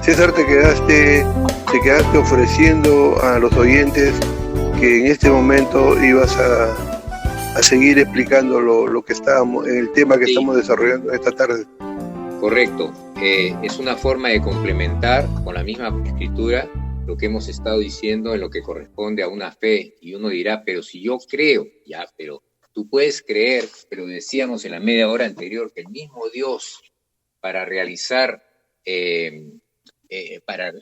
César, te quedaste ofreciendo a los oyentes que en este momento ibas a seguir explicando lo que estábamos, el tema que estamos desarrollando esta tarde. Correcto. Es una forma de complementar con la misma escritura lo que hemos estado diciendo en lo que corresponde a una fe. Y uno dirá, pero si yo creo, ya, pero tú puedes creer, pero decíamos en la media hora anterior que el mismo Dios, para realizar,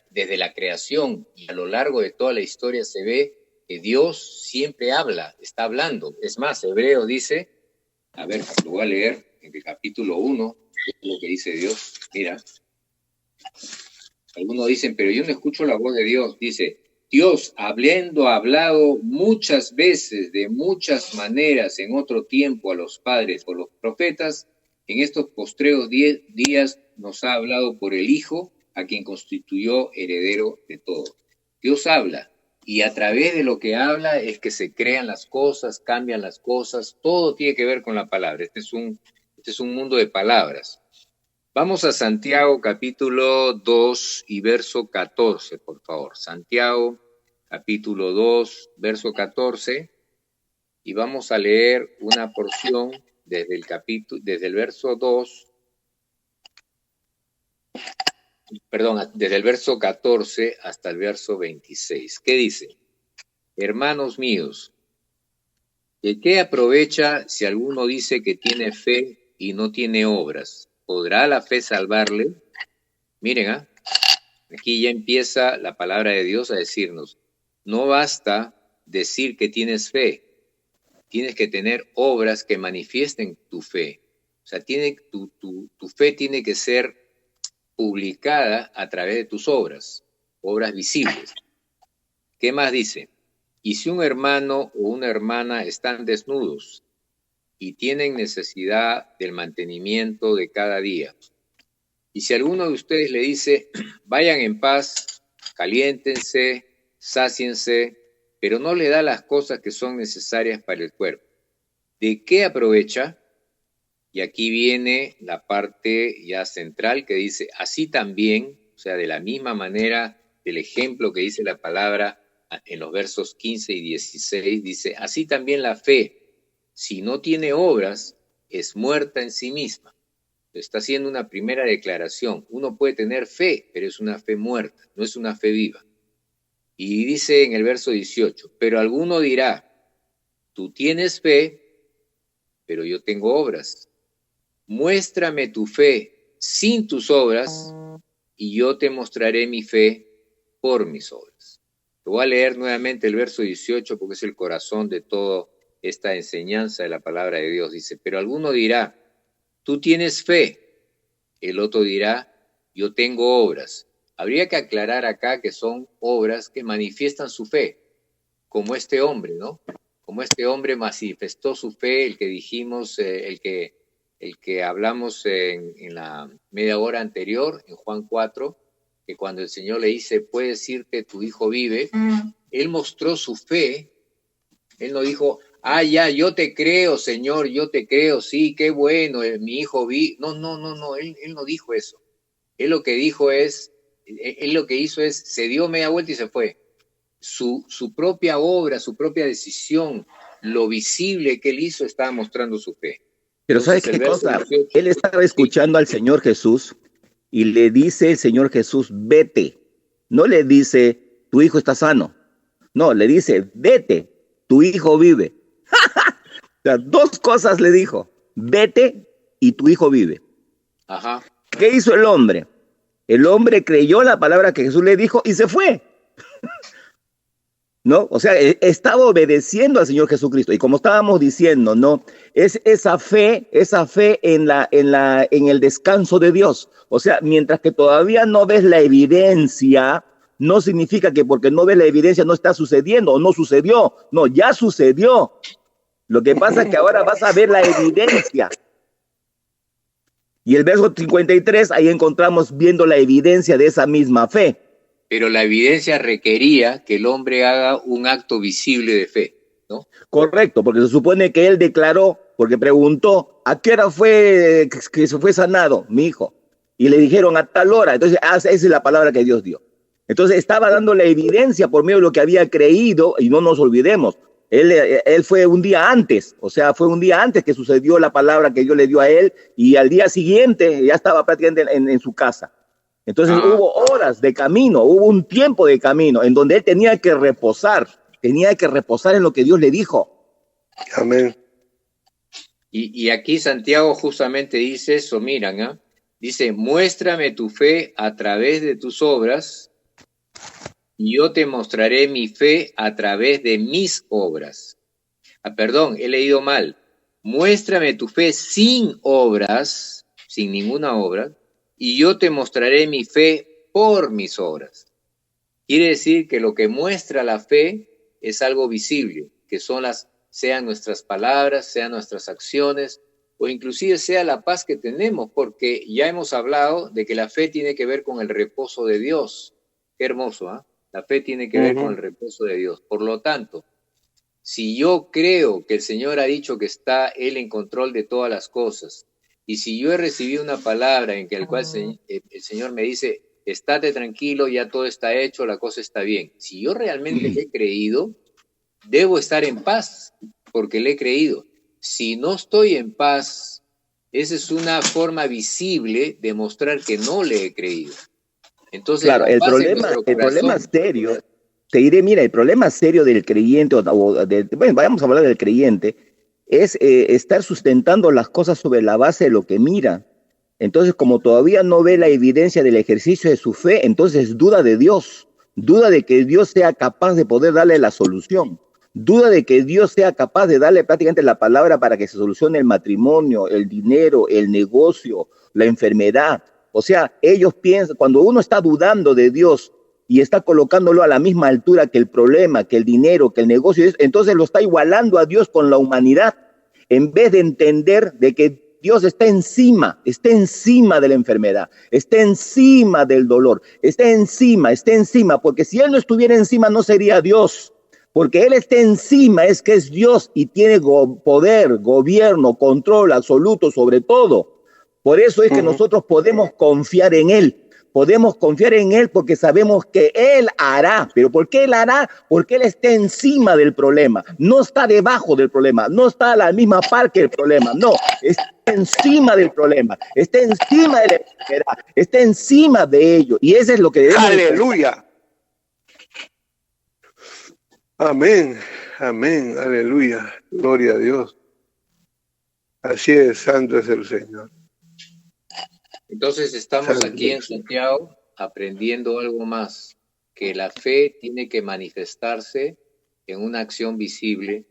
desde la creación y a lo largo de toda la historia se ve que Dios siempre habla, está hablando. Es más, Hebreo dice, a ver, lo voy a leer en el capítulo 1, lo que dice Dios. Mira, algunos dicen, pero yo no escucho la voz de Dios. Dice, Dios, habiendo hablado muchas veces, de muchas maneras, en otro tiempo a los padres por los profetas, en estos postreros días nos ha hablado por el Hijo, a quien constituyó heredero de todo. Dios habla, y a través de lo que habla es que se crean las cosas, cambian las cosas, todo tiene que ver con la palabra. Este es un mundo de palabras. Vamos a Santiago capítulo 2 y verso 14, por favor. Santiago capítulo 2, verso 14, y vamos a leer una porción desde el verso 2, desde el verso 14 hasta el verso 26. ¿Qué dice? Hermanos míos, ¿de qué aprovecha si alguno dice que tiene fe y no tiene obras? ¿Podrá la fe salvarle? Miren, aquí ya empieza la palabra de Dios a decirnos, no basta decir que tienes fe, tienes que tener obras que manifiesten tu fe. O sea, tu fe tiene que ser publicada a través de tus obras visibles. ¿Qué más dice? Y si un hermano o una hermana están desnudos y tienen necesidad del mantenimiento de cada día, y si alguno de ustedes le dice, vayan en paz, caliéntense, sáciense, pero no le da las cosas que son necesarias para el cuerpo, ¿de qué aprovecha? Y aquí viene la parte ya central que dice, así también, o sea, de la misma manera del ejemplo que dice la palabra en los versos 15 y 16, dice, así también la fe, si no tiene obras, es muerta en sí misma. Está haciendo una primera declaración. Uno puede tener fe, pero es una fe muerta, no es una fe viva. Y dice en el verso 18, pero alguno dirá, tú tienes fe, pero yo tengo obras. Muéstrame tu fe sin tus obras, y yo te mostraré mi fe por mis obras. Te voy a leer nuevamente el verso 18 porque es el corazón de toda esta enseñanza de la palabra de Dios. Dice, pero alguno dirá, tú tienes fe. El otro dirá, yo tengo obras. Habría que aclarar acá que son obras que manifiestan su fe, como este hombre, ¿no? Como este hombre manifestó su fe, el que dijimos, el que hablamos en la media hora anterior, en Juan 4, que cuando el Señor le dice, puedes irte, tu hijo vive, él mostró su fe. Él no dijo, ya, yo te creo, Señor, yo te creo, sí, qué bueno, mi hijo vive. No, él no dijo eso. Él lo que dijo es, él lo que hizo es, se dio media vuelta y se fue. Su propia obra, su propia decisión, lo visible que él hizo, estaba mostrando su fe. Pero ¿sabes qué cosa? 18, él estaba escuchando al Señor Jesús y le dice el Señor Jesús, vete. No le dice, tu hijo está sano. No, le dice, vete, tu hijo vive. O sea, dos cosas le dijo, vete y tu hijo vive. Ajá. ¿Qué hizo el hombre? El hombre creyó la palabra que Jesús le dijo y se fue. ¿No? O sea, estaba obedeciendo al Señor Jesucristo. Y como estábamos diciendo, ¿no? Es esa fe en el descanso de Dios. O sea, mientras que todavía no ves la evidencia, no significa que porque no ves la evidencia no está sucediendo o no sucedió. No, ya sucedió. Lo que pasa es que ahora vas a ver la evidencia. Y el verso 53, ahí encontramos viendo la evidencia de esa misma fe. Pero la evidencia requería que el hombre haga un acto visible de fe, ¿no? Correcto, porque se supone que él declaró, porque preguntó, ¿a qué hora fue que se fue sanado mi hijo? y le dijeron a tal hora. Entonces, esa es la palabra que Dios dio. Entonces, estaba dando la evidencia por medio de lo que había creído, y no nos olvidemos. Él fue un día antes, o sea, fue un día antes que sucedió la palabra que Dios le dio a él, y al día siguiente ya estaba prácticamente en su casa. Entonces hubo horas de camino, hubo un tiempo de camino en donde él tenía que reposar en lo que Dios le dijo. Amén. Y aquí Santiago justamente dice eso, miran, ¿eh? Dice, muéstrame tu fe a través de tus obras, y yo te mostraré mi fe a través de mis obras. Perdón, he leído mal. Muéstrame tu fe sin obras, sin ninguna obra, y yo te mostraré mi fe por mis obras. Quiere decir que lo que muestra la fe es algo visible, que sean nuestras palabras, sean nuestras acciones, o inclusive sea la paz que tenemos, porque ya hemos hablado de que la fe tiene que ver con el reposo de Dios. Qué hermoso, ¿ah? La fe tiene que ver con el reposo de Dios. Por lo tanto, si yo creo que el Señor ha dicho que está Él en control de todas las cosas, y si yo he recibido una palabra en la cual el Señor me dice, estate tranquilo, ya todo está hecho, la cosa está bien. Si yo realmente le he creído, debo estar en paz, porque le he creído. Si no estoy en paz, esa es una forma visible de mostrar que no le he creído. Entonces, claro, el problema serio, te diré, mira, el problema serio del creyente, bueno, vamos a hablar del creyente, es estar sustentando las cosas sobre la base de lo que mira. Entonces, como todavía no ve la evidencia del ejercicio de su fe, entonces duda de Dios, duda de que Dios sea capaz de poder darle la solución, duda de que Dios sea capaz de darle prácticamente la palabra para que se solucione el matrimonio, el dinero, el negocio, la enfermedad. O sea, ellos piensan, cuando uno está dudando de Dios y está colocándolo a la misma altura que el problema, que el dinero, que el negocio, entonces lo está igualando a Dios con la humanidad, en vez de entender de que Dios está encima de la enfermedad, está encima del dolor, está encima, porque si Él no estuviera encima no sería Dios, porque Él está encima, es que es Dios y tiene poder, gobierno, control absoluto sobre todo. Por eso es que nosotros podemos confiar en Él. Podemos confiar en Él porque sabemos que Él hará. ¿Pero por qué Él hará? Porque Él está encima del problema. No está debajo del problema. No está a la misma par que el problema. No, está encima del problema. Está encima de la enfermedad. Está encima de ello. Y eso es lo que debemos. ¡Aleluya! Amén. Amén. Aleluya. Gloria a Dios. Así es, santo es el Señor. Entonces estamos aquí en Santiago aprendiendo algo más, que la fe tiene que manifestarse en una acción visible,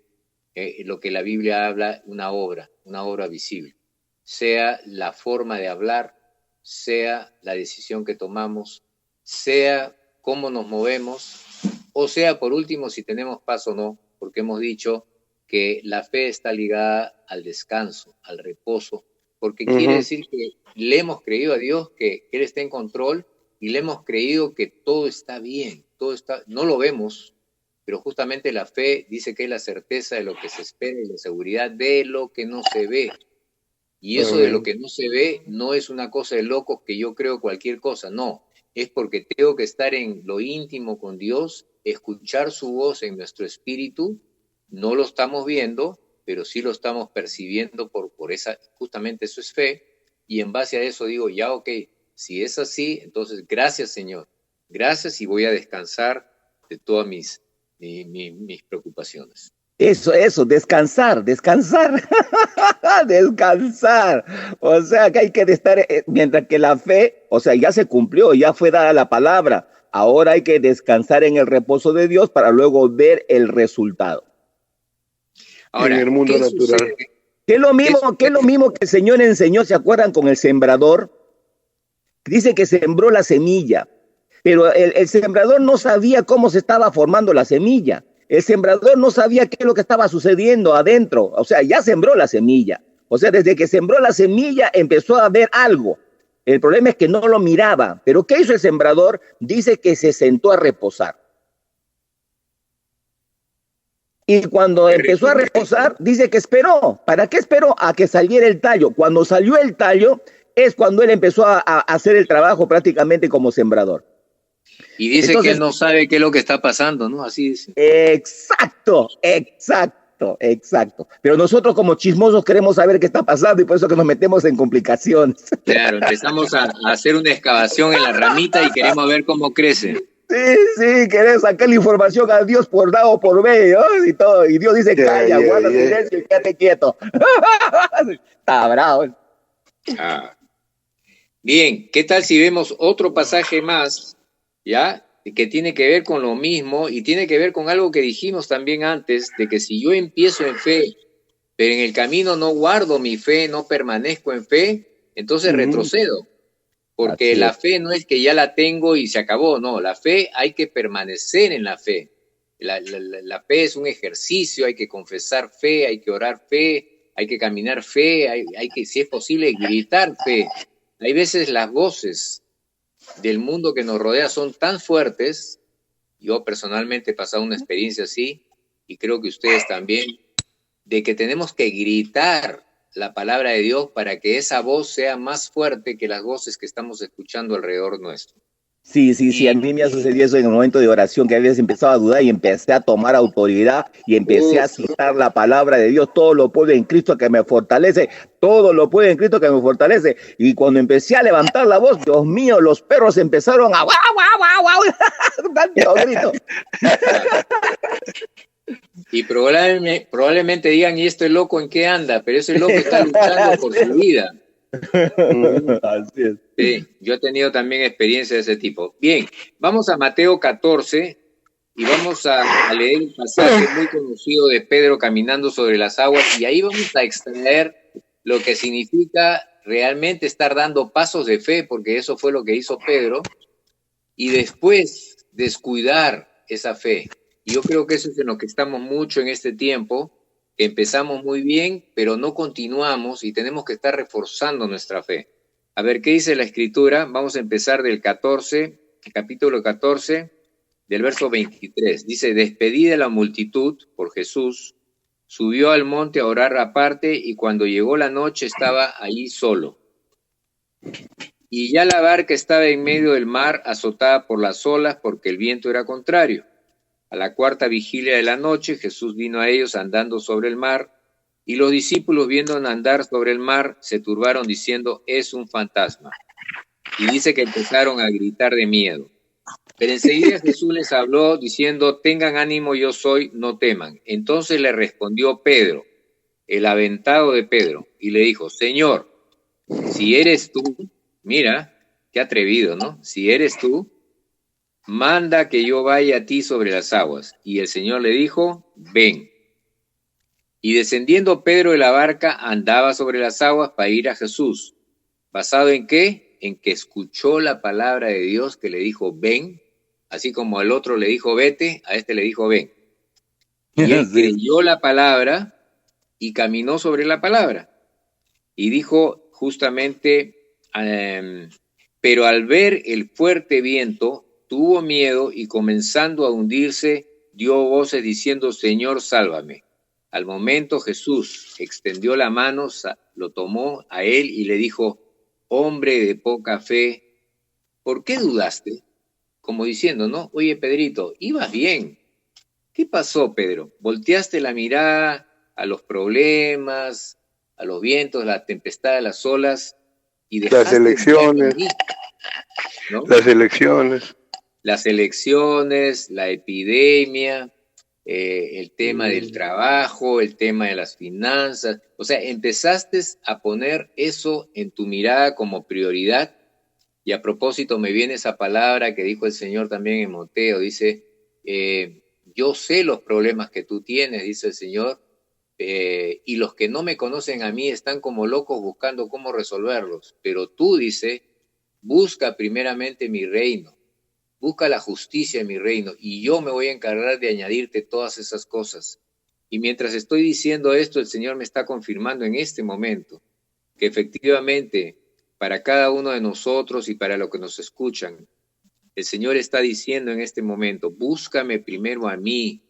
lo que la Biblia habla, una obra visible, sea la forma de hablar, sea la decisión que tomamos, sea cómo nos movemos, o sea, por último, si tenemos paz o no, porque hemos dicho que la fe está ligada al descanso, al reposo, porque quiere decir que le hemos creído a Dios que Él está en control y le hemos creído que todo está bien, no lo vemos, pero justamente la fe dice que es la certeza de lo que se espera y la seguridad de lo que no se ve. Y eso de lo que no se ve no es una cosa de locos que yo creo cualquier cosa, no, es porque tengo que estar en lo íntimo con Dios, escuchar su voz en nuestro espíritu, no lo estamos viendo, pero sí lo estamos percibiendo por esa, justamente eso es fe, y en base a eso digo, ya ok, si es así, entonces gracias Señor, gracias y voy a descansar de todas mis preocupaciones. Eso, descansar, descansar. O sea, que hay que estar, mientras que la fe, o sea, ya se cumplió, ya fue dada la palabra, ahora hay que descansar en el reposo de Dios para luego ver el resultado. Ahora, en el mundo natural. ¿Qué es lo mismo que el Señor enseñó? ¿Se acuerdan con el sembrador? Dice que sembró la semilla, pero el sembrador no sabía cómo se estaba formando la semilla. El sembrador no sabía qué es lo que estaba sucediendo adentro. O sea, ya sembró la semilla. O sea, desde que sembró la semilla empezó a ver algo. El problema es que no lo miraba. ¿Pero qué hizo el sembrador? Dice que se sentó a reposar. Y cuando empezó a reposar, dice que esperó. ¿Para qué esperó? A que saliera el tallo. Cuando salió el tallo, es cuando él empezó a hacer el trabajo prácticamente como sembrador. Y dice que él no sabe qué es lo que está pasando, ¿no? Así dice. Exacto. Pero nosotros como chismosos queremos saber qué está pasando y por eso que nos metemos en complicaciones. Claro, empezamos a hacer una excavación en la ramita y queremos ver cómo crece. Sí, querés sacar la información a Dios por A o por B, ¿no? Y todo, y Dios dice, calla, guarda silencio y quédate quieto. Está bravo. Bien, ¿qué tal si vemos otro pasaje más, ya, que tiene que ver con lo mismo y tiene que ver con algo que dijimos también antes, de que si yo empiezo en fe, pero en el camino no guardo mi fe, no permanezco en fe, entonces retrocedo. Porque la fe no es que ya la tengo y se acabó, no, la fe hay que permanecer en la fe. La fe es un ejercicio, hay que confesar fe, hay que orar fe, hay que caminar fe, hay que, si es posible, gritar fe. Hay veces las voces del mundo que nos rodea son tan fuertes, yo personalmente he pasado una experiencia así, y creo que ustedes también, de que tenemos que gritar la palabra de Dios para que esa voz sea más fuerte que las voces que estamos escuchando alrededor nuestro. Sí, a mí me ha sucedido eso en el momento de oración, que a veces empezaba a dudar y empecé a tomar autoridad y empecé a citar la palabra de Dios, todo lo puedo en Cristo que me fortalece, todo lo puedo en Cristo que me fortalece. Y cuando empecé a levantar la voz, Dios mío, los perros empezaron a tanto grito. Y probablemente digan, ¿y este loco en qué anda? Pero ese loco está luchando por su vida. Así es. Sí, yo he tenido también experiencia de ese tipo. Bien, vamos a Mateo 14 y vamos a leer un pasaje muy conocido de Pedro caminando sobre las aguas, y ahí vamos a extraer lo que significa realmente estar dando pasos de fe, porque eso fue lo que hizo Pedro, y después descuidar esa fe. Y yo creo que eso es en lo que estamos mucho en este tiempo, que empezamos muy bien, pero no continuamos y tenemos que estar reforzando nuestra fe. A ver, ¿qué dice la Escritura? Vamos a empezar del 14, capítulo 14, del verso 23. Dice, despedida la multitud por Jesús, subió al monte a orar aparte, y cuando llegó la noche estaba allí solo. Y ya la barca estaba en medio del mar, azotada por las olas, porque el viento era contrario. A la cuarta vigilia de la noche, Jesús vino a ellos andando sobre el mar, y los discípulos, viendo andar sobre el mar, se turbaron diciendo, es un fantasma. Y dice que empezaron a gritar de miedo. Pero enseguida Jesús les habló diciendo, tengan ánimo, yo soy, no teman. Entonces le respondió Pedro, el aventado de Pedro, y le dijo, Señor, si eres tú, mira, qué atrevido, ¿no? Si eres tú, manda que yo vaya a ti sobre las aguas. Y el Señor le dijo, ven. Y descendiendo Pedro de la barca, andaba sobre las aguas para ir a Jesús. ¿Basado en qué? En que escuchó la palabra de Dios que le dijo, ven. Así como al otro le dijo, vete, a este le dijo, ven. Y él creyó la palabra y caminó sobre la palabra. Y dijo justamente, pero al ver el fuerte viento, tuvo miedo y comenzando a hundirse, dio voces diciendo, Señor, sálvame. Al momento Jesús extendió la mano, lo tomó a él y le dijo, hombre de poca fe, ¿por qué dudaste? Como diciendo, ¿no? Oye, Pedrito, ibas bien. ¿Qué pasó, Pedro? ¿Volteaste la mirada a los problemas, a los vientos, la tempestad, las olas? Y las elecciones, ¿no? Las elecciones, la epidemia, el tema del trabajo, el tema de las finanzas. O sea, empezaste a poner eso en tu mirada como prioridad. Y a propósito me viene esa palabra que dijo el Señor también en Mateo. Dice, yo sé los problemas que tú tienes, dice el Señor, y los que no me conocen a mí están como locos buscando cómo resolverlos. Pero tú, dice, busca primeramente mi reino. Busca la justicia en mi reino y yo me voy a encargar de añadirte todas esas cosas. Y mientras estoy diciendo esto, el Señor me está confirmando en este momento que efectivamente para cada uno de nosotros y para los que nos escuchan, el Señor está diciendo en este momento, búscame primero a mí,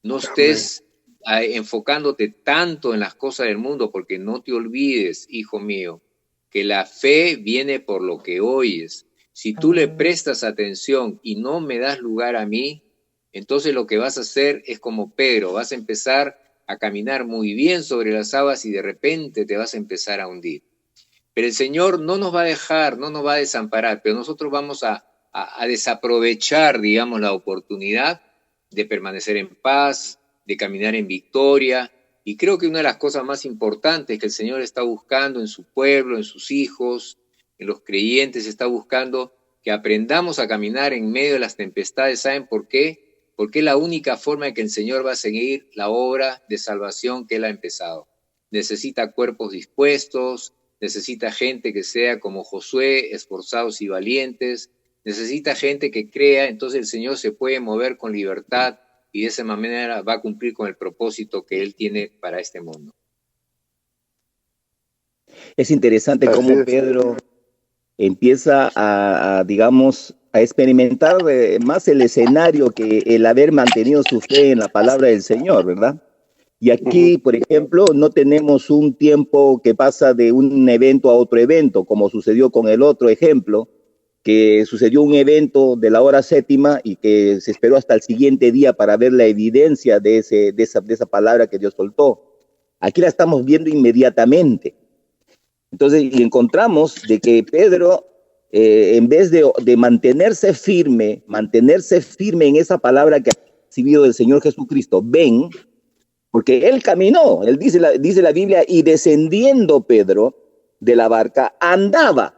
no estés enfocándote tanto en las cosas del mundo, porque no te olvides, hijo mío, que la fe viene por lo que oyes. Si tú le prestas atención y no me das lugar a mí, entonces lo que vas a hacer es como Pedro, vas a empezar a caminar muy bien sobre las aguas y de repente te vas a empezar a hundir. Pero el Señor no nos va a dejar, no nos va a desamparar, pero nosotros vamos a desaprovechar, digamos, la oportunidad de permanecer en paz, de caminar en victoria. Y creo que una de las cosas más importantes que el Señor está buscando en su pueblo, en sus hijos, en los creyentes, está buscando que aprendamos a caminar en medio de las tempestades. ¿Saben por qué? Porque es la única forma en que el Señor va a seguir la obra de salvación que Él ha empezado. Necesita cuerpos dispuestos, necesita gente que sea como Josué, esforzados y valientes, necesita gente que crea, entonces el Señor se puede mover con libertad y de esa manera va a cumplir con el propósito que Él tiene para este mundo. Es interesante cómo Pedro empieza digamos, a experimentar más el escenario que el haber mantenido su fe en la palabra del Señor, ¿verdad? Y aquí, por ejemplo, no tenemos un tiempo que pasa de un evento a otro evento, como sucedió con el otro ejemplo, que sucedió un evento de la hora séptima y que se esperó hasta el siguiente día para ver la evidencia de esa palabra que Dios soltó. Aquí la estamos viendo inmediatamente. Entonces, y encontramos de que Pedro, en vez de mantenerse firme en esa palabra que ha recibido del Señor Jesucristo, ven, porque él caminó, él dice la Biblia, y descendiendo Pedro de la barca, andaba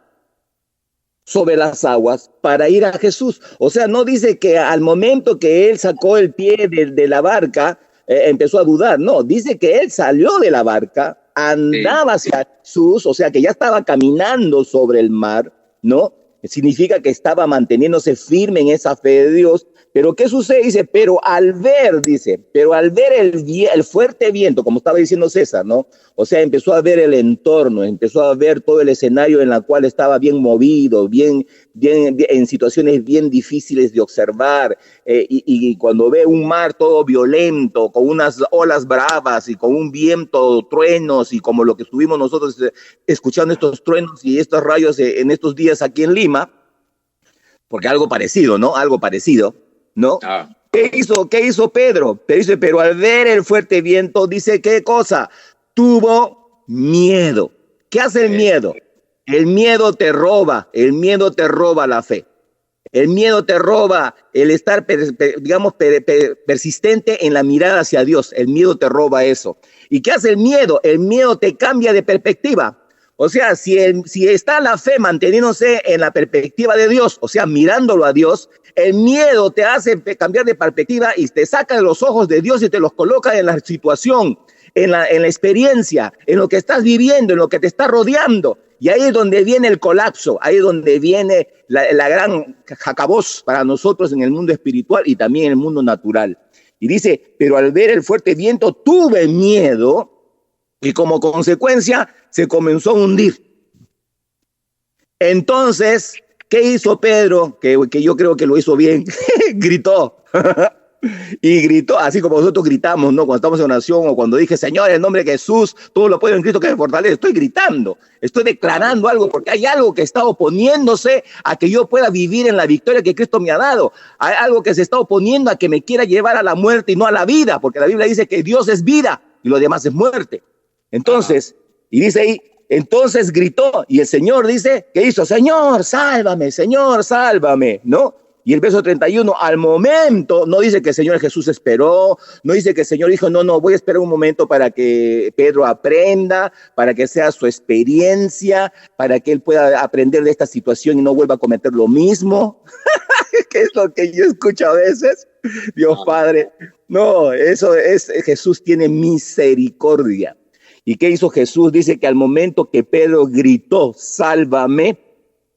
sobre las aguas para ir a Jesús. O sea, no dice que al momento que él sacó el pie de la barca, empezó a dudar. No, dice que él salió de la barca, andaba hacia Jesús, o sea que ya estaba caminando sobre el mar, ¿no? Significa que estaba manteniéndose firme en esa fe de Dios. Pero ¿qué sucede? Dice, pero al ver el fuerte viento, como estaba diciendo César, ¿no? O sea, empezó a ver el entorno, empezó a ver todo el escenario en el cual estaba bien movido, bien en situaciones bien difíciles de observar, y cuando ve un mar todo violento, con unas olas bravas y con un viento, truenos, y como lo que estuvimos nosotros escuchando estos truenos y estos rayos en estos días aquí en Lima, porque algo parecido, ¿no? Algo parecido, ¿no? ¿Qué hizo Pedro? Pero al ver el fuerte viento, dice, ¿qué cosa? Tuvo miedo. ¿Qué hace el miedo? El miedo te roba la fe. El miedo te roba el estar, persistente en la mirada hacia Dios. El miedo te roba eso. ¿Y qué hace el miedo? El miedo te cambia de perspectiva. O sea, si está la fe manteniéndose en la perspectiva de Dios, o sea, mirándolo a Dios, el miedo te hace cambiar de perspectiva y te saca de los ojos de Dios y te los coloca en la situación, en la experiencia, en lo que estás viviendo, en lo que te está rodeando. Y ahí es donde viene el colapso, ahí es donde viene la gran jacabós para nosotros en el mundo espiritual y también en el mundo natural. Y dice, pero al ver el fuerte viento tuve miedo, y como consecuencia se comenzó a hundir. Entonces, ¿qué hizo Pedro? Que yo creo que lo hizo bien. Gritó. Y gritó, así como nosotros gritamos, ¿no? Cuando estamos en oración o cuando dije, Señor, en el nombre de Jesús, todo lo puedo en Cristo que me fortalece. Estoy gritando, estoy declarando algo, porque hay algo que está oponiéndose a que yo pueda vivir en la victoria que Cristo me ha dado. Hay algo que se está oponiendo a que me quiera llevar a la muerte y no a la vida, porque la Biblia dice que Dios es vida y lo demás es muerte. Entonces, y dice ahí, entonces gritó, y el Señor dice, ¿qué hizo? Señor, sálvame, ¿no? Y el verso 31, al momento, no dice que el Señor Jesús esperó, no dice que el Señor dijo, no, voy a esperar un momento para que Pedro aprenda, para que sea su experiencia, para que él pueda aprender de esta situación y no vuelva a cometer lo mismo, que es lo que yo escucho a veces, Dios Padre. No, eso es, Jesús tiene misericordia. ¿Y qué hizo Jesús? Dice que al momento que Pedro gritó, sálvame,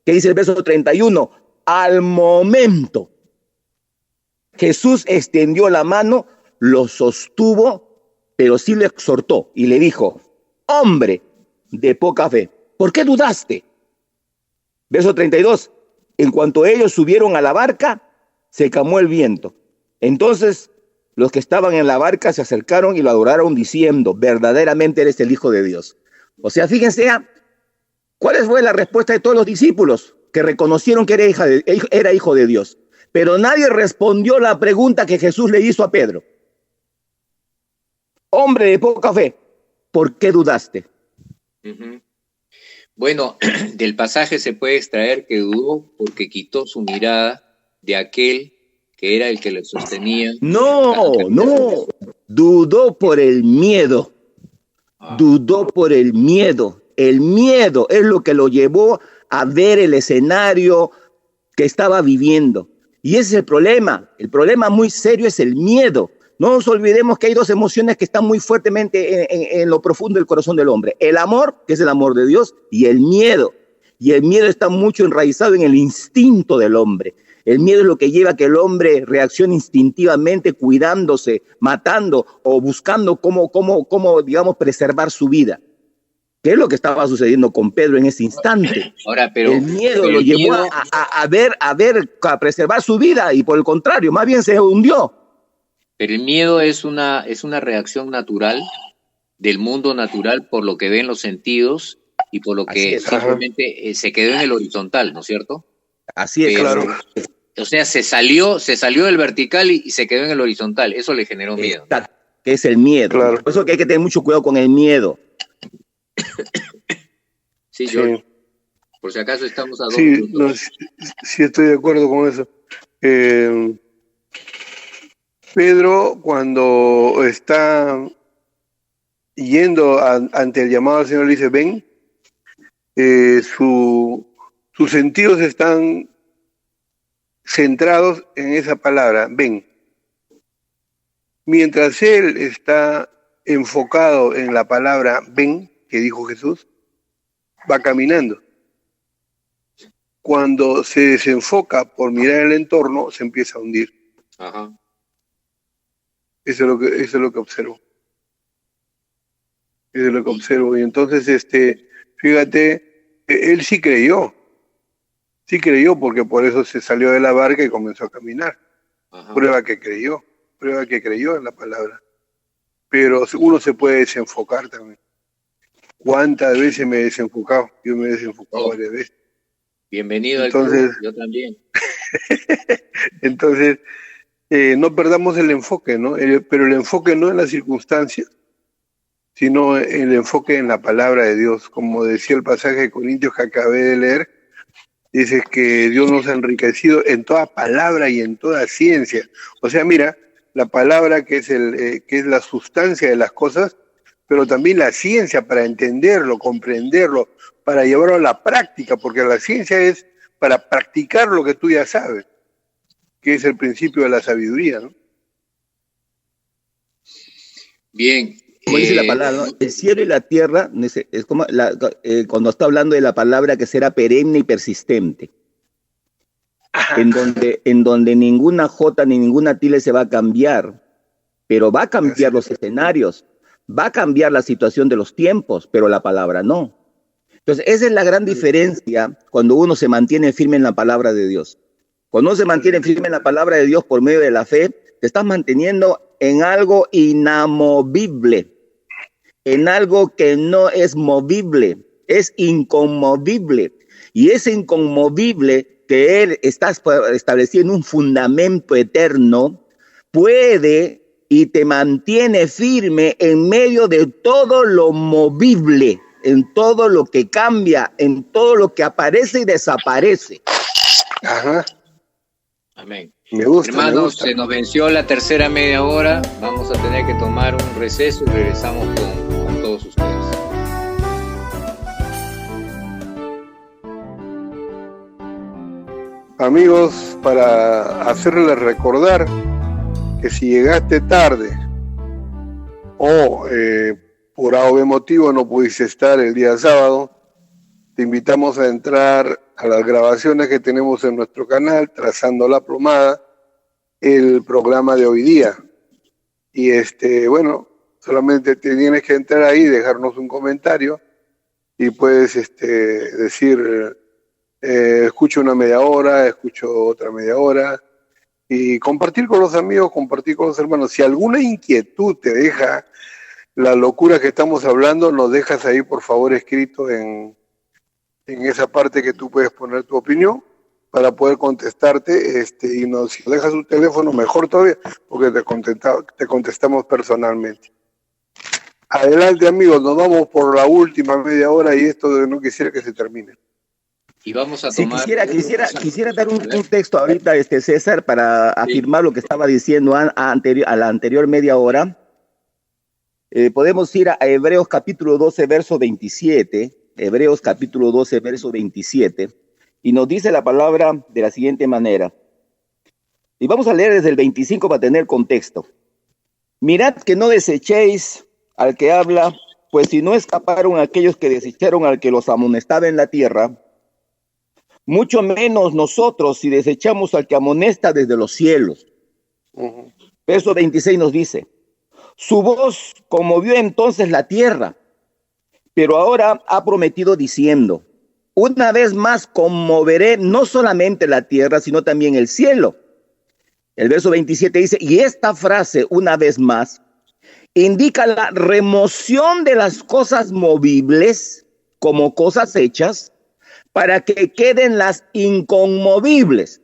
¿qué dice el verso 31? Al momento, Jesús extendió la mano, lo sostuvo, pero sí le exhortó y le dijo, hombre de poca fe, ¿por qué dudaste? Verso 32, en cuanto ellos subieron a la barca, se calmó el viento. Entonces los que estaban en la barca se acercaron y lo adoraron diciendo, verdaderamente eres el Hijo de Dios. O sea, fíjense, ¿Cuál fue la respuesta de todos los discípulos? Que reconocieron que era hijo de Dios. Pero nadie respondió la pregunta que Jesús le hizo a Pedro. Hombre de poca fe, ¿por qué dudaste? Bueno, del pasaje se puede extraer que dudó porque quitó su mirada de aquel que era el que le sostenía. No, dudó por el miedo. Dudó por el miedo. El miedo es lo que lo llevó a ver el escenario que estaba viviendo. Y ese es el problema muy serio es el miedo. No nos olvidemos que hay dos emociones que están muy fuertemente en lo profundo del corazón del hombre. El amor, que es el amor de Dios, y el miedo. Y el miedo está mucho enraizado en el instinto del hombre. El miedo es lo que lleva a que el hombre reaccione instintivamente, cuidándose, matando o buscando cómo digamos, preservar su vida. ¿Qué es lo que estaba sucediendo con Pedro en ese instante? Ahora, pero el miedo lo llevó a preservar su vida y por el contrario, más bien se hundió. Pero el miedo es una reacción natural del mundo natural por lo que ven los sentidos y por lo que simplemente se quedó en el horizontal, ¿no es cierto? Así es, claro. O sea, se salió del vertical y se quedó en el horizontal. Eso le generó miedo. Que es el miedo. Claro. Por eso que hay que tener mucho cuidado con el miedo. Sí, George. Por si acaso estamos a dos minutos. No, sí, estoy de acuerdo con eso. Pedro, cuando está yendo ante el llamado al Señor, le dice, ven, sus sentidos están centrados en esa palabra, ven. Mientras él está enfocado en la palabra ven, que dijo Jesús, va caminando. Cuando se desenfoca por mirar el entorno, se empieza a hundir. Ajá. Eso es lo que observo. Eso es lo que observo. Y entonces, fíjate, él sí creyó porque por eso se salió de la barca y comenzó a caminar. Ajá. Prueba que creyó en la palabra. Pero uno se puede desenfocar también. ¿Cuántas veces me he desenfocado? Yo me he desenfocado varias veces. Bienvenido al club, yo también. Entonces, no perdamos el enfoque, ¿no? Pero el enfoque no en las circunstancias, sino el enfoque en la palabra de Dios. Como decía el pasaje de Corintios que acabé de leer, dice que Dios nos ha enriquecido en toda palabra y en toda ciencia. O sea, mira, la palabra que es la sustancia de las cosas, pero también la ciencia para entenderlo, comprenderlo, para llevarlo a la práctica, porque la ciencia es para practicar lo que tú ya sabes, que es el principio de la sabiduría, ¿no? Bien. Como dice la palabra, ¿no? El cielo y la tierra, es como cuando está hablando de la palabra que será perenne y persistente, en donde ninguna jota ni ninguna tilde se va a cambiar, pero va a cambiar los escenarios, va a cambiar la situación de los tiempos, pero la palabra no. Entonces, esa es la gran diferencia cuando uno se mantiene firme en la palabra de Dios. Cuando uno se mantiene firme en la palabra de Dios por medio de la fe, te estás manteniendo en algo inamovible, en algo que no es movible, es inconmovible. Y ese inconmovible que Él está estableciendo un fundamento eterno, puede y te mantiene firme en medio de todo lo movible, en todo lo que cambia, en todo lo que aparece y desaparece. Ajá. Amén. Me gusta, hermanos, se nos venció la tercera media hora. Vamos a tener que tomar un receso y regresamos con todos ustedes. Amigos, para hacerles recordar que si llegaste tarde o por A o B motivo no pudiste estar el día sábado, te invitamos a entrar a las grabaciones que tenemos en nuestro canal, Trazando la Plomada, el programa de hoy día. Y bueno, solamente te tienes que entrar ahí, dejarnos un comentario y puedes decir, escucho una media hora, escucho otra media hora, y compartir con los amigos, compartir con los hermanos. Si alguna inquietud te deja la locura que estamos hablando, nos dejas ahí, por favor, escrito en en esa parte que tú puedes poner tu opinión para poder contestarte, y si dejas tu teléfono, mejor todavía, porque te contestamos personalmente. Adelante, amigos, nos vamos por la última media hora y esto no quisiera que se termine. Y vamos a tomar... Quisiera dar un texto ahorita, César, para afirmar lo que estaba diciendo a la anterior media hora. Podemos ir a Hebreos capítulo 12, verso 27. Hebreos capítulo 12, verso 27. Y nos dice la palabra de la siguiente manera. Y vamos a leer desde el 25 para tener contexto. Mirad que no desechéis al que habla, pues si no escaparon aquellos que desecharon al que los amonestaba en la tierra, mucho menos nosotros si desechamos al que amonesta desde los cielos. Verso 26 nos dice, su voz conmovió entonces la tierra, pero ahora ha prometido diciendo, una vez más conmoveré no solamente la tierra, sino también el cielo. El verso 27 dice, y esta frase, una vez más, indica la remoción de las cosas movibles como cosas hechas para que queden las inconmovibles.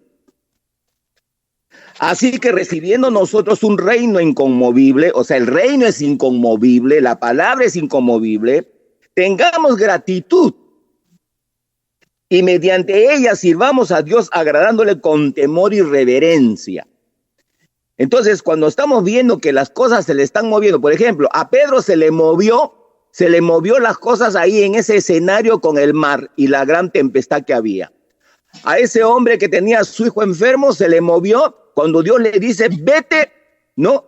Así que recibiendo nosotros un reino inconmovible, o sea, el reino es inconmovible, la palabra es inconmovible, tengamos gratitud y mediante ella sirvamos a Dios agradándole con temor y reverencia. Entonces, cuando estamos viendo que las cosas se le están moviendo, por ejemplo, a Pedro se le movió las cosas ahí en ese escenario con el mar y la gran tempestad que había. A ese hombre que tenía a su hijo enfermo se le movió cuando Dios le dice, vete, ¿no?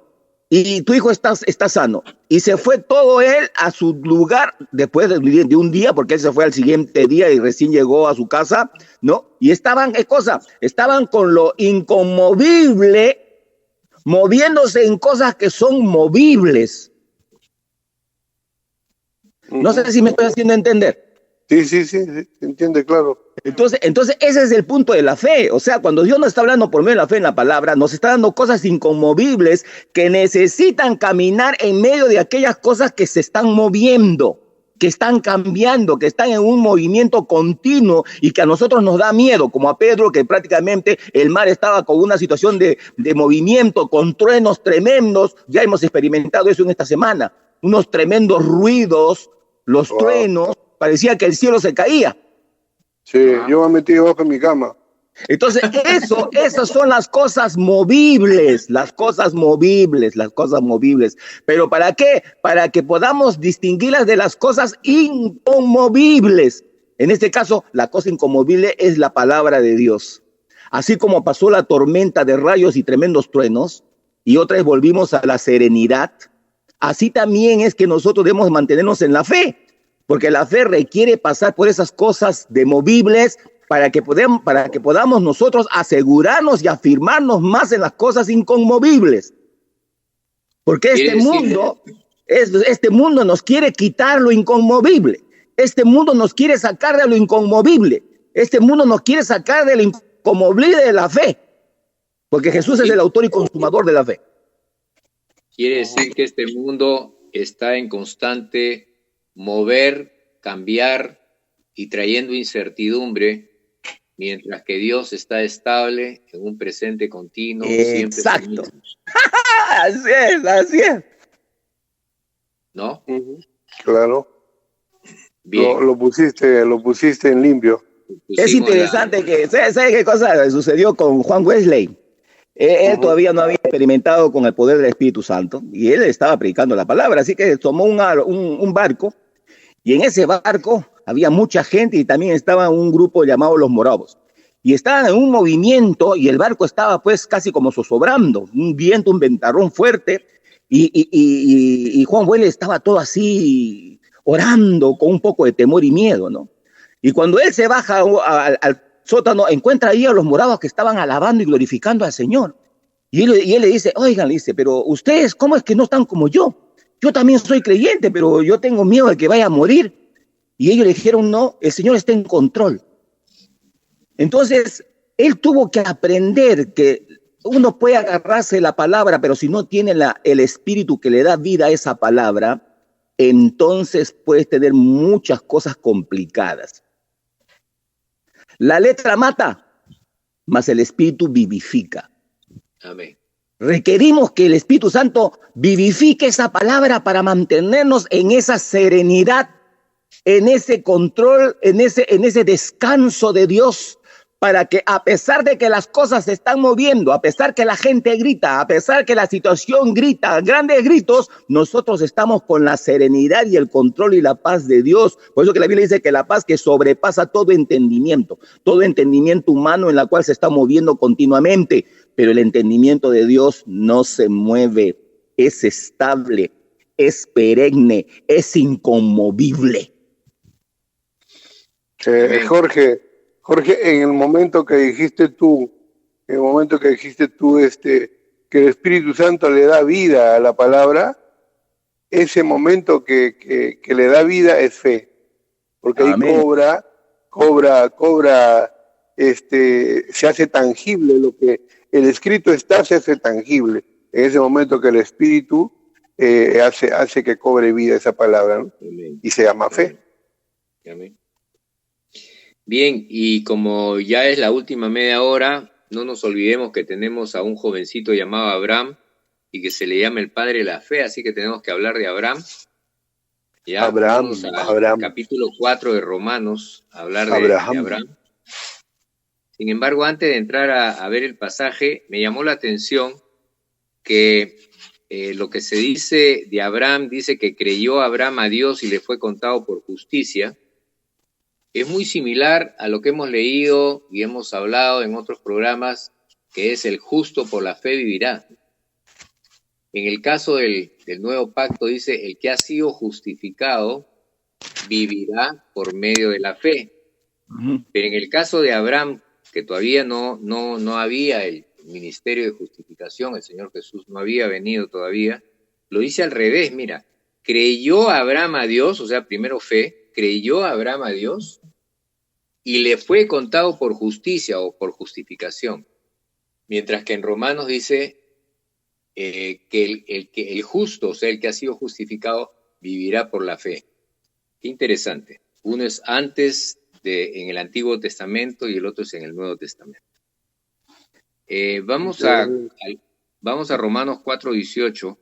Y tu hijo está sano. Y se fue todo él a su lugar después de un día, porque él se fue al siguiente día y recién llegó a su casa, ¿no? Y estaban con lo inconmovible, moviéndose en cosas que son movibles. No sé si me estoy haciendo entender. Sí, se entiende, claro. Entonces ese es el punto de la fe. O sea, cuando Dios nos está hablando por medio de la fe en la palabra, nos está dando cosas inconmovibles que necesitan caminar en medio de aquellas cosas que se están moviendo, que están cambiando, que están en un movimiento continuo y que a nosotros nos da miedo, como a Pedro, que prácticamente el mar estaba con una situación de movimiento, con truenos tremendos. Ya hemos experimentado eso en esta semana, unos tremendos ruidos, los truenos, parecía que el cielo se caía. Sí, yo me metí debajo de mi cama. Entonces, esas son las cosas movibles. ¿Pero para qué? Para que podamos distinguirlas de las cosas inconmovibles. En este caso, la cosa inconmovible es la palabra de Dios. Así como pasó la tormenta de rayos y tremendos truenos, y otra vez volvimos a la serenidad, así también es que nosotros debemos mantenernos en la fe, porque la fe requiere pasar por esas cosas de movibles para que podamos nosotros asegurarnos y afirmarnos más en las cosas inconmovibles. Porque este mundo nos quiere quitar lo inconmovible. Este mundo nos quiere sacar de lo inconmovible. Este mundo nos quiere sacar de lo inconmovible de la fe. Porque Jesús es el autor y consumador de la fe. Quiere decir que este mundo está en constante mover, cambiar y trayendo incertidumbre, mientras que Dios está estable en un presente continuo. Exacto. Así es. ¿No? Claro. Bien. Lo pusiste en limpio. Es interesante que, ¿sabes qué cosa sucedió con Juan Wesley? Él todavía no había experimentado con el poder del Espíritu Santo y él estaba predicando la palabra, así que tomó un barco y en ese barco había mucha gente y también estaba un grupo llamado los moravos y estaban en un movimiento y el barco estaba pues casi como zozobrando, un viento, un ventarrón fuerte y Juan Wesley estaba todo así orando con un poco de temor y miedo, ¿no? Y cuando él se baja al sótano, encuentra ahí a los moravos que estaban alabando y glorificando al Señor. Y él le dice, oigan, le dice, pero ustedes, ¿cómo es que no están como yo? Yo también soy creyente, pero yo tengo miedo de que vaya a morir. Y ellos le dijeron, no, el Señor está en control. Entonces, él tuvo que aprender que uno puede agarrarse de la palabra, pero si no tiene el espíritu que le da vida a esa palabra, entonces puedes tener muchas cosas complicadas. La letra mata, mas el Espíritu vivifica. Amén. Requerimos que el Espíritu Santo vivifique esa palabra para mantenernos en esa serenidad, en ese control, en ese descanso de Dios, para que a pesar de que las cosas se están moviendo, a pesar que la gente grita, a pesar que la situación grita, grandes gritos, nosotros estamos con la serenidad y el control y la paz de Dios. Por eso que la Biblia dice que la paz que sobrepasa todo entendimiento humano en la cual se está moviendo continuamente, pero el entendimiento de Dios no se mueve, es estable, es perenne, es inconmovible. Jorge, en el momento que dijiste tú, que el Espíritu Santo le da vida a la palabra, ese momento que le da vida es fe, porque ahí Amén. se hace tangible lo que el escrito está, se hace tangible. En ese momento que el Espíritu hace que cobre vida esa palabra, ¿no? Amén. Y se llama fe. Amén. Bien, y como ya es la última media hora, no nos olvidemos que tenemos a un jovencito llamado Abraham y que se le llama el padre de la fe, así que tenemos que hablar de Abraham. Ya, Abraham. Capítulo 4 de Romanos, hablar de Abraham. Sin embargo, antes de entrar a ver el pasaje, me llamó la atención que lo que se dice de Abraham, dice que creyó Abraham a Dios y le fue contado por justicia. Es muy similar a lo que hemos leído y hemos hablado en otros programas, que es el justo por la fe vivirá. En el caso del nuevo pacto dice, el que ha sido justificado vivirá por medio de la fe. Pero en el caso de Abraham, que todavía no había el ministerio de justificación, el Señor Jesús no había venido todavía, lo dice al revés, mira, creyó Abraham a Dios, o sea, primero fe, creyó Abraham a Dios y le fue contado por justicia o por justificación. Mientras que en Romanos dice que el justo, o sea, el que ha sido justificado, vivirá por la fe. Qué interesante. Uno es antes en el Antiguo Testamento y el otro es en el Nuevo Testamento. Vamos a Romanos 4:18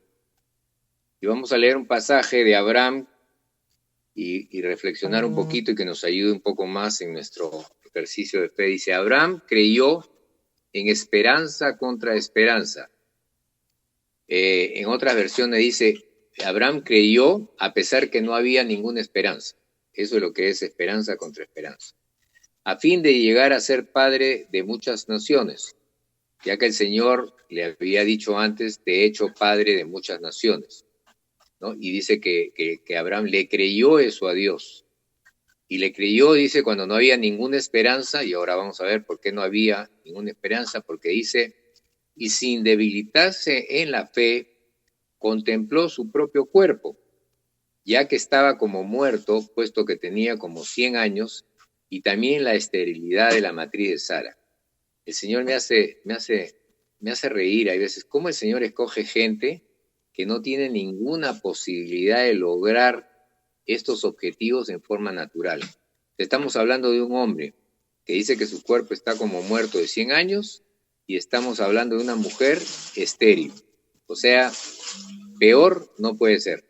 y vamos a leer un pasaje de Abraham y reflexionar un poquito y que nos ayude un poco más en nuestro ejercicio de fe. Dice, Abraham creyó en esperanza contra esperanza. En otras versiones dice, Abraham creyó a pesar que no había ninguna esperanza. Eso es lo que es esperanza contra esperanza. A fin de llegar a ser padre de muchas naciones, ya que el Señor le había dicho antes, te he hecho padre de muchas naciones, ¿no? Y dice que Abraham le creyó eso a Dios. Y le creyó, dice, cuando no había ninguna esperanza, y ahora vamos a ver por qué no había ninguna esperanza, porque dice, y sin debilitarse en la fe, contempló su propio cuerpo, ya que estaba como muerto, puesto que tenía como 100 años, y también la esterilidad de la matriz de Sara. El Señor me hace reír, hay veces, cómo el Señor escoge gente que no tiene ninguna posibilidad de lograr estos objetivos en forma natural. Estamos hablando de un hombre que dice que su cuerpo está como muerto de 100 años y estamos hablando de una mujer estéril. O sea, peor no puede ser.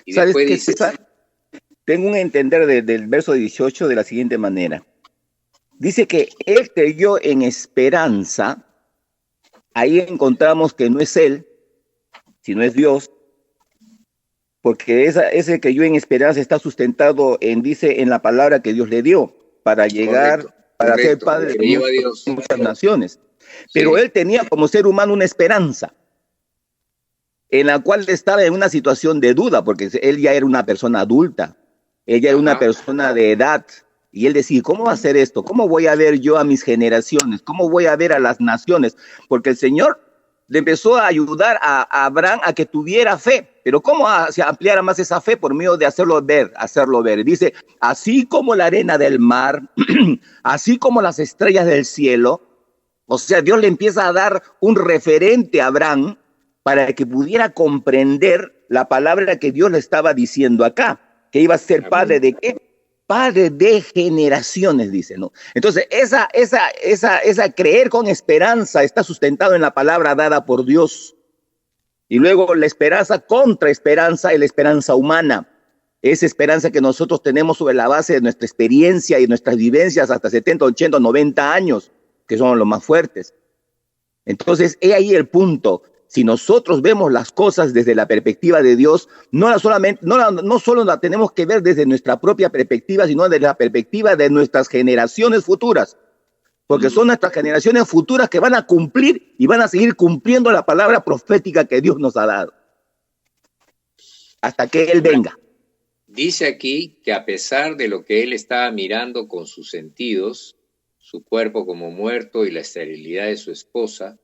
Y ¿Sabes después qué, dice, César? Tengo un entender del verso 18 de la siguiente manera. Dice que él creyó en esperanza. Ahí encontramos que no es él, sino es Dios. Porque ese creyó en esperanza está sustentado en la palabra que Dios le dio para llegar, para ser padre de muchas naciones. Pero él tenía como ser humano una esperanza en la cual estaba en una situación de duda, porque él ya era una persona adulta, ella era una persona de edad, y él decía, ¿cómo va a ser esto? ¿Cómo voy a ver yo a mis generaciones? ¿Cómo voy a ver a las naciones? Porque el Señor le empezó a ayudar a Abraham a que tuviera fe, pero ¿cómo se ampliara más esa fe? Por medio de hacerlo ver. Dice, así como la arena del mar, así como las estrellas del cielo, o sea, Dios le empieza a dar un referente a Abraham para que pudiera comprender la palabra que Dios le estaba diciendo acá, que iba a ser padre de ¿qué? Padre de generaciones, dice, ¿no? Entonces, esa creer con esperanza está sustentado en la palabra dada por Dios. Y luego la esperanza contra esperanza es la esperanza humana. Esa esperanza que nosotros tenemos sobre la base de nuestra experiencia y nuestras vivencias hasta 70, 80, 90 años, que son los más fuertes. Entonces, he ahí el punto. Si nosotros vemos las cosas desde la perspectiva de Dios, no solo la tenemos que ver desde nuestra propia perspectiva, sino desde la perspectiva de nuestras generaciones futuras. Porque son nuestras generaciones futuras que van a cumplir y van a seguir cumpliendo la palabra profética que Dios nos ha dado. Hasta que Él venga. Dice aquí que a pesar de lo que él estaba mirando con sus sentidos, su cuerpo como muerto y la esterilidad de su esposa,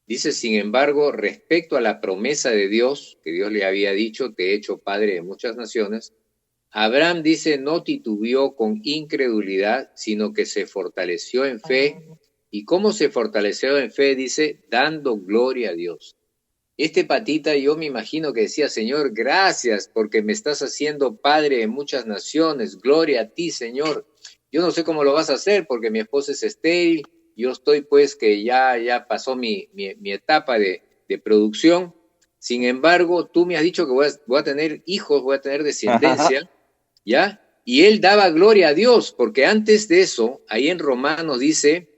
dice, sin embargo, respecto a la promesa de Dios, que Dios le había dicho, te he hecho padre de muchas naciones, Abraham, dice, no titubeó con incredulidad, sino que se fortaleció en fe. ¿Y cómo se fortaleció en fe? Dice, dando gloria a Dios. Este patita yo me imagino que decía, Señor, gracias porque me estás haciendo padre de muchas naciones, gloria a ti, Señor. Yo no sé cómo lo vas a hacer porque mi esposa es estéril, yo estoy pues que ya pasó mi etapa de producción. Sin embargo, tú me has dicho que voy a tener hijos, voy a tener descendencia, ¿ya? Y él daba gloria a Dios, porque antes de eso, ahí en Romanos dice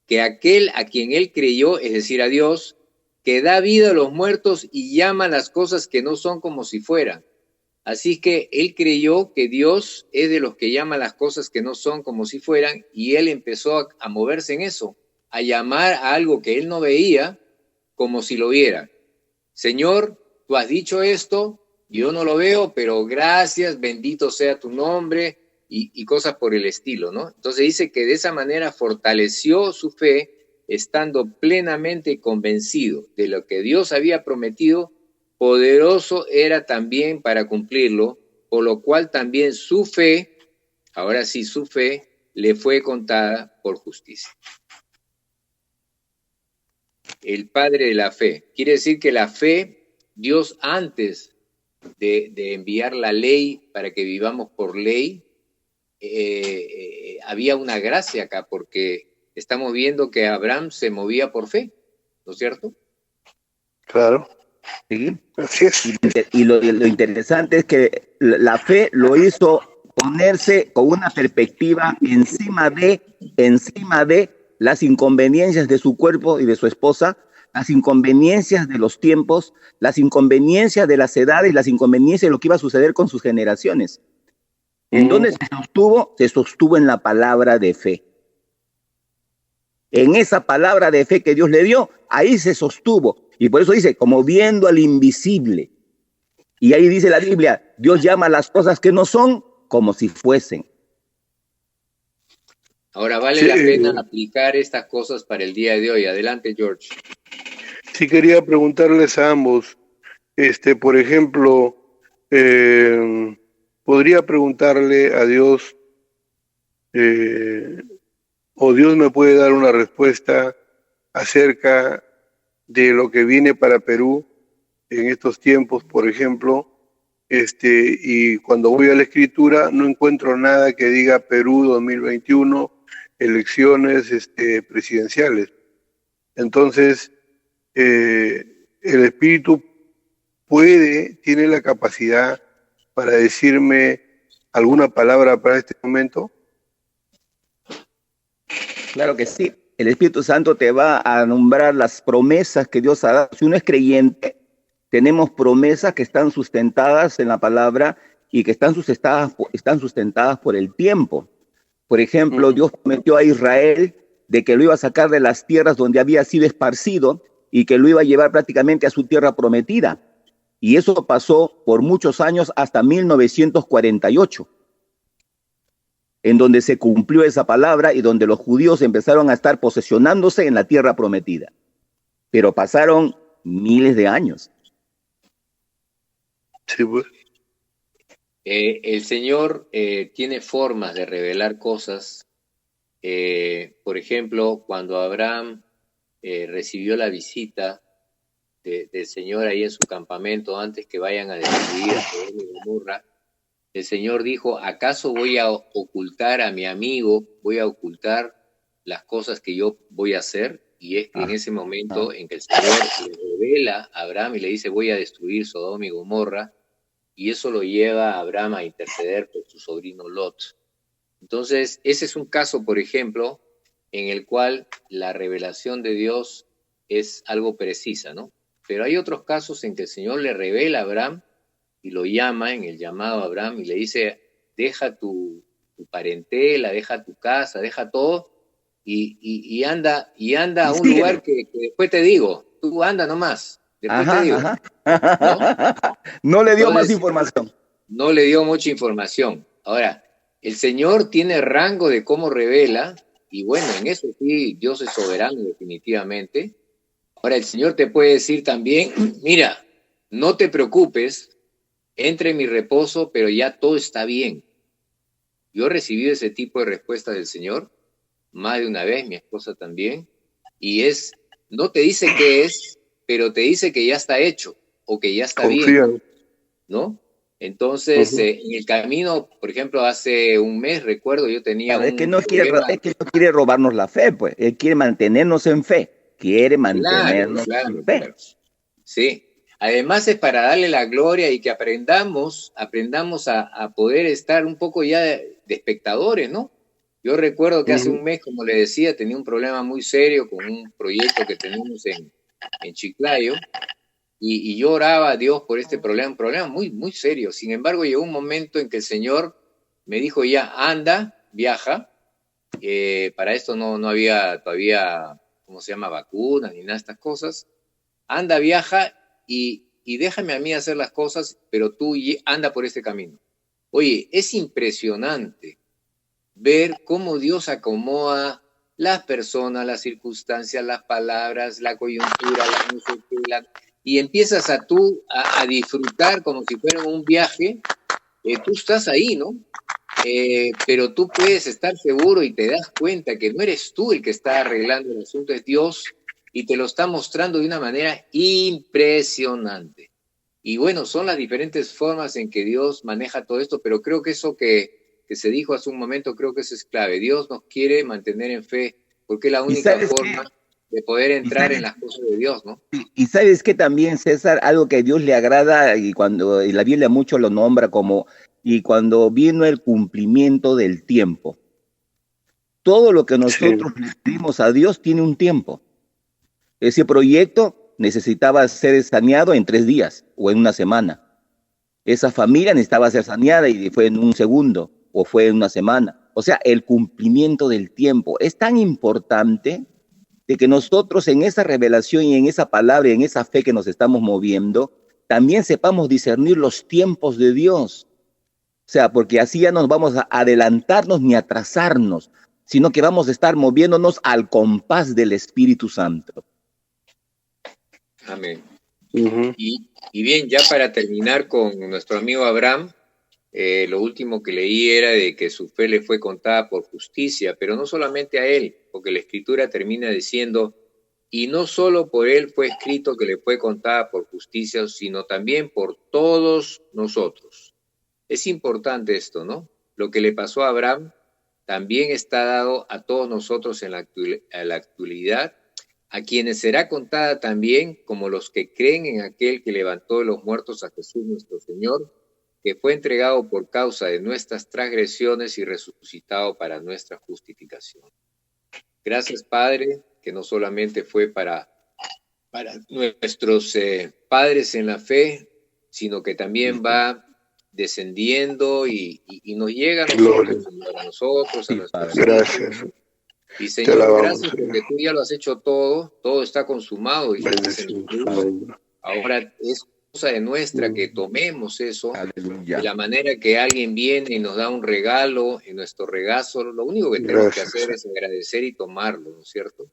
que aquel a quien él creyó, es decir, a Dios, que da vida a los muertos y llama las cosas que no son como si fueran. Así que él creyó que Dios es de los que llama las cosas que no son como si fueran, y él empezó a moverse en eso, a llamar a algo que él no veía como si lo viera. Señor, tú has dicho esto, yo no lo veo, pero gracias, bendito sea tu nombre, y cosas por el estilo, ¿no? Entonces dice que de esa manera fortaleció su fe, estando plenamente convencido de lo que Dios había prometido, poderoso era también para cumplirlo, por lo cual también su fe, ahora sí su fe, le fue contada por justicia. El padre de la fe. Quiere decir que la fe, Dios antes de enviar la ley para que vivamos por ley, había una gracia acá, porque estamos viendo que Abraham se movía por fe, ¿no es cierto? Claro. ¿Sí? Así es. Y lo interesante es que la fe lo hizo ponerse con una perspectiva encima de las inconveniencias de su cuerpo y de su esposa, las inconveniencias de los tiempos, las inconveniencias de las edades, las inconveniencias de lo que iba a suceder con sus generaciones. ¿En dónde se sostuvo? Se sostuvo en la palabra de fe. En esa palabra de fe que Dios le dio, ahí se sostuvo. Y por eso dice, como viendo al invisible. Y ahí dice la Biblia, Dios llama a las cosas que no son como si fuesen. Ahora, vale la pena aplicar estas cosas para el día de hoy. Adelante, George. Sí, quería preguntarles a ambos, por ejemplo, podría preguntarle a Dios, o Dios me puede dar una respuesta acerca de lo que viene para Perú en estos tiempos, por ejemplo, y cuando voy a la escritura no encuentro nada que diga Perú 2021, elecciones presidenciales. Entonces, el Espíritu tiene la capacidad para decirme alguna palabra para este momento. Claro que sí. El Espíritu Santo te va a nombrar las promesas que Dios ha dado. Si uno es creyente, tenemos promesas que están sustentadas en la palabra y que están sustentadas por el tiempo. Por ejemplo, Dios prometió a Israel de que lo iba a sacar de las tierras donde había sido esparcido y que lo iba a llevar prácticamente a su tierra prometida. Y eso pasó por muchos años hasta 1948. En donde se cumplió esa palabra y donde los judíos empezaron a estar posesionándose en la tierra prometida. Pero pasaron miles de años. Sí, pues. El Señor tiene formas de revelar cosas. Por ejemplo, cuando Abraham recibió la visita del Señor ahí en su campamento antes que vayan a destruir a Sodoma y Gomorra, el Señor dijo, ¿acaso voy a ocultar a mi amigo, voy a ocultar las cosas que yo voy a hacer? Y es que en ese momento en que el Señor le revela a Abraham y le dice, voy a destruir Sodoma y Gomorra, y eso lo lleva a Abraham a interceder por su sobrino Lot. Entonces, ese es un caso, por ejemplo, en el cual la revelación de Dios es algo precisa, ¿no? Pero hay otros casos en que el Señor le revela a Abraham y lo llama en el llamado a Abraham y le dice, deja tu parentela, deja tu casa, deja todo y anda a un lugar que después te digo, tú anda nomás, después te digo. ¿No? No le dio más información. No le dio mucha información. Ahora, el Señor tiene rango de cómo revela, y bueno, en eso sí, Dios es soberano definitivamente. Ahora, el Señor te puede decir también, mira, no te preocupes, entre en mi reposo, pero ya todo está bien. Yo he recibido ese tipo de respuesta del Señor más de una vez, mi esposa también, y no te dice qué es, pero te dice que ya está hecho, o que ya está bien, ¿no? Entonces, en el camino, por ejemplo, hace un mes, recuerdo, yo tenía es que no quiere robarnos la fe, pues. Él quiere mantenernos en fe. Quiere mantenernos en fe. Claro. Sí. Además es para darle la gloria y que aprendamos a poder estar un poco ya de espectadores, ¿no? Yo recuerdo que hace un mes, como le decía, tenía un problema muy serio con un proyecto que tenemos en Chiclayo. Y yo oraba a Dios por este problema, un problema muy, muy serio. Sin embargo, llegó un momento en que el Señor me dijo ya, anda, viaja. Para esto no había todavía, ¿cómo se llama?, vacunas ni nada de estas cosas. Anda, viaja y déjame a mí hacer las cosas, pero tú anda por este camino. Oye, es impresionante ver cómo Dios acomoda las personas, las circunstancias, las palabras, la coyuntura, la música, y empiezas a disfrutar como si fuera un viaje. Tú estás ahí, ¿no? Pero tú puedes estar seguro y te das cuenta que no eres tú el que está arreglando el asunto, es Dios, y te lo está mostrando de una manera impresionante. Y bueno, son las diferentes formas en que Dios maneja todo esto, pero creo que eso que se dijo hace un momento, creo que eso es clave. Dios nos quiere mantener en fe, porque es la única forma de poder entrar en las cosas de Dios, ¿no? Y sabes que también, César, algo que a Dios le agrada, y la Biblia mucho lo nombra como, y cuando vino el cumplimiento del tiempo. Todo lo que nosotros le pedimos a Dios tiene un tiempo. Ese proyecto necesitaba ser saneado en 3 días o en una semana. Esa familia necesitaba ser saneada y fue en un segundo o fue en una semana. O sea, el cumplimiento del tiempo es tan importante de que nosotros en esa revelación y en esa palabra y en esa fe que nos estamos moviendo, también sepamos discernir los tiempos de Dios. O sea, porque así ya no vamos a adelantarnos ni atrasarnos, sino que vamos a estar moviéndonos al compás del Espíritu Santo. Amén. Y bien, ya para terminar con nuestro amigo Abraham, lo último que leí era de que su fe le fue contada por justicia, pero no solamente a él, porque la Escritura termina diciendo, y no solo por él fue escrito que le fue contada por justicia, sino también por todos nosotros. Es importante esto, ¿no? Lo que le pasó a Abraham también está dado a todos nosotros en la actualidad, a quienes será contada también como los que creen en aquel que levantó de los muertos a Jesús nuestro Señor, que fue entregado por causa de nuestras transgresiones y resucitado para nuestra justificación. Gracias, Padre, que no solamente fue para nuestros padres en la fe, sino que también va descendiendo y nos llega a nosotros, a nuestros gracias. hijos. Y Señor, gracias porque tú ya lo has hecho todo está consumado. Y ahora es cosa de nuestra que tomemos eso. Aleluya. De la manera que alguien viene y nos da un regalo, en nuestro regazo, lo único que tenemos que hacer es agradecer y tomarlo, ¿no es cierto?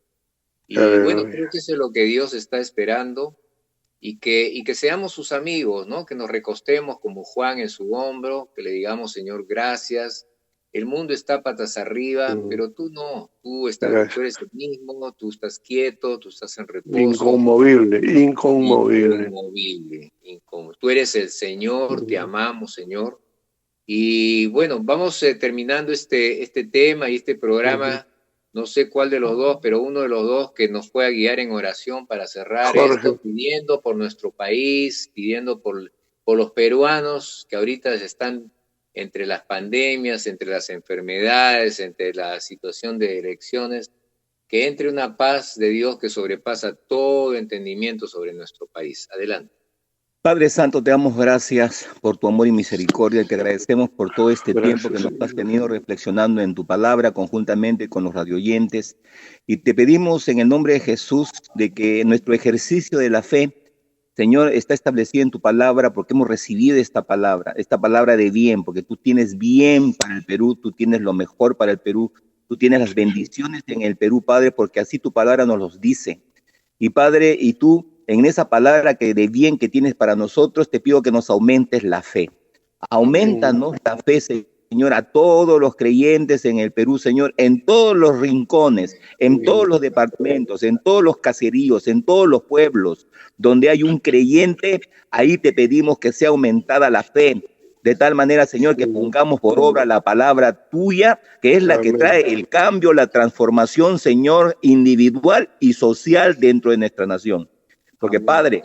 Y bueno, creo que eso es lo que Dios está esperando, y que seamos sus amigos, ¿no? Que nos recostemos como Juan en su hombro, que le digamos, Señor, gracias. El mundo está patas arriba, pero tú no. Tú eres el mismo, tú estás quieto, tú estás en reposo. Inconmovible. Tú eres el Señor, te amamos, Señor. Y bueno, vamos terminando este tema y este programa. No sé cuál de los dos, pero uno de los dos que nos pueda guiar en oración para cerrar esto, pidiendo por nuestro país, pidiendo por los peruanos que ahorita están entre las pandemias, entre las enfermedades, entre la situación de elecciones, que entre una paz de Dios que sobrepasa todo entendimiento sobre nuestro país. Adelante. Padre Santo, te damos gracias por tu amor y misericordia. Te agradecemos por todo este tiempo que nos has tenido reflexionando en tu palabra conjuntamente con los radioyentes. Y te pedimos en el nombre de Jesús de que nuestro ejercicio de la fe, Señor, está establecido en tu palabra porque hemos recibido esta palabra de bien, porque tú tienes bien para el Perú, tú tienes lo mejor para el Perú, tú tienes las bendiciones en el Perú, Padre, porque así tu palabra nos los dice. Y Padre, y tú, en esa palabra que de bien que tienes para nosotros, te pido que nos aumentes la fe. Aumentanos la fe, Señor, a todos los creyentes en el Perú, Señor, en todos los rincones, en todos los departamentos, en todos los caseríos, en todos los pueblos donde hay un creyente, ahí te pedimos que sea aumentada la fe. De tal manera, Señor, que pongamos por obra la palabra tuya, que es la que trae el cambio, la transformación, Señor, individual y social dentro de nuestra nación. Porque, Padre,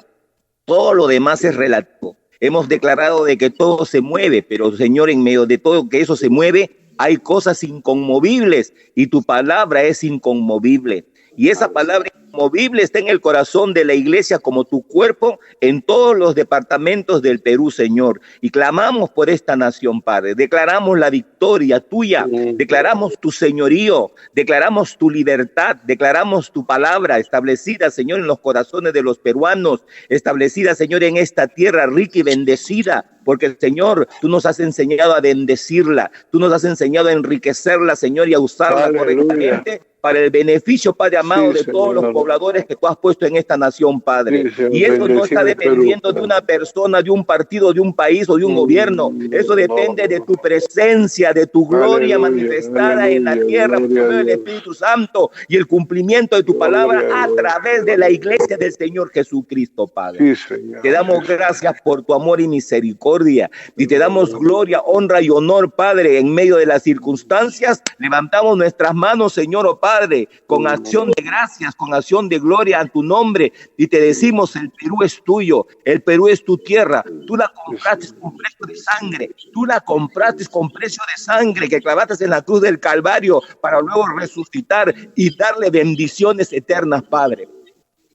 todo lo demás es relativo. Hemos declarado de que todo se mueve, pero, Señor, en medio de todo que eso se mueve, hay cosas inconmovibles y tu palabra es inconmovible. Y esa palabra inconmovible está en el corazón de la iglesia como tu cuerpo en todos los departamentos del Perú, Señor. Y clamamos por esta nación, Padre. Declaramos la victoria tuya, declaramos tu señorío, declaramos tu libertad, declaramos tu palabra establecida, Señor, en los corazones de los peruanos, establecida, Señor, en esta tierra rica y bendecida. Porque, Señor, tú nos has enseñado a bendecirla, tú nos has enseñado a enriquecerla, Señor, y a usarla correctamente para el beneficio, Padre amado, de todos los pobladores que tú has puesto en esta nación, Padre. Y eso no está dependiendo de una persona, de un partido, de un país o de un gobierno. Eso depende de tu presencia, de tu gloria manifestada en la tierra por medio del Espíritu Santo y el cumplimiento de tu palabra a través de la iglesia del Señor Jesucristo, Padre. Te damos gracias por tu amor y misericordia y te damos gloria, honra y honor, Padre, en medio de las circunstancias. Levantamos nuestras manos, Señor, oh Padre, con acción de gracias, con acción de gloria a tu nombre, y te decimos: el Perú es tuyo, el Perú es tu tierra, tú la compraste con precio de sangre, tú la compraste con precio de sangre que clavaste en la cruz del Calvario para luego resucitar y darle bendiciones eternas, Padre.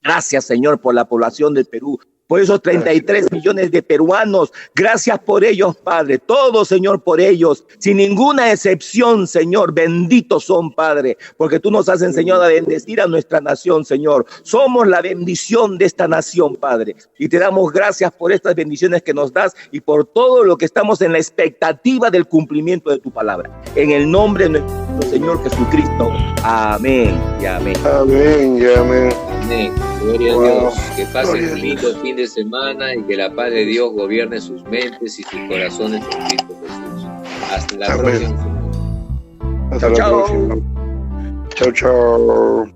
Gracias, Señor, por la población del Perú, por esos 33 millones de peruanos. Gracias por ellos, Padre. Todos, Señor, por ellos. Sin ninguna excepción, Señor. Benditos son, Padre, porque tú nos has enseñado a bendecir a nuestra nación, Señor. Somos la bendición de esta nación, Padre. Y te damos gracias por estas bendiciones que nos das y por todo lo que estamos en la expectativa del cumplimiento de tu palabra. En el nombre de nuestro Señor Jesucristo. Amén y amén. Amén y amén. Amén. Gloria a Dios. Que pasen un lindo fin de semana y que la paz de Dios gobierne sus mentes y sus corazones en Cristo Jesús. Hasta la próxima. Hasta la próxima. Chao, chao.